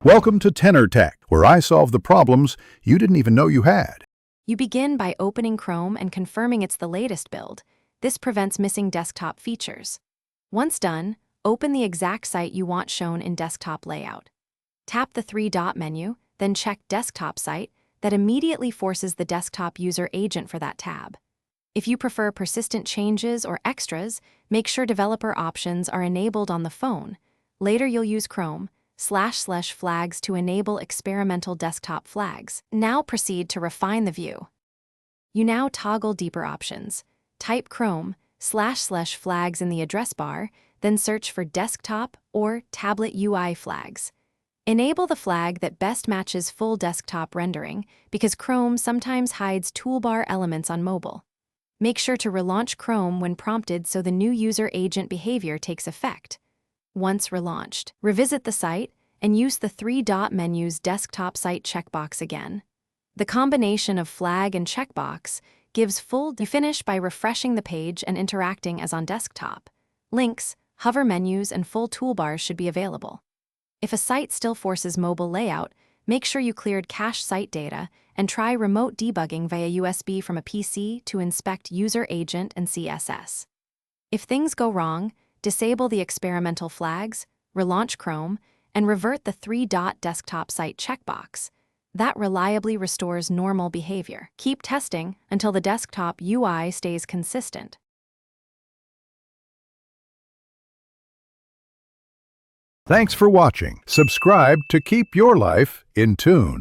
Welcome to Tenor Tech, where I solve the problems you didn't even know you had. You begin by opening Chrome and confirming it's the latest build. This prevents missing desktop features. Once done, open the exact site you want shown in desktop layout. Tap the three-dot menu, then check Desktop Site. That immediately forces the desktop user agent for that tab. If you prefer persistent changes or extras, make sure developer options are enabled on the phone. Later you'll use Chrome//flags to enable experimental desktop flags. Now proceed to refine the view. You now toggle deeper options. Type Chrome//flags in the address bar, then search for desktop or tablet UI flags. Enable the flag that best matches full desktop rendering because Chrome sometimes hides toolbar elements on mobile. Make sure to relaunch Chrome when prompted so the new user agent behavior takes effect. Once relaunched, revisit the site and use the three-dot menu's Desktop Site checkbox again. The combination of flag and checkbox gives You finish by refreshing the page and interacting as on desktop. Links, hover menus, and full toolbars should be available. If a site still forces mobile layout, make sure you cleared cache site data and try remote debugging via USB from a PC to inspect user agent and CSS. If things go wrong, disable the experimental flags, relaunch Chrome, and revert the three-dot desktop site checkbox. That reliably restores normal behavior. Keep testing until the desktop UI stays consistent. Thanks for watching. Subscribe to keep your life in tune.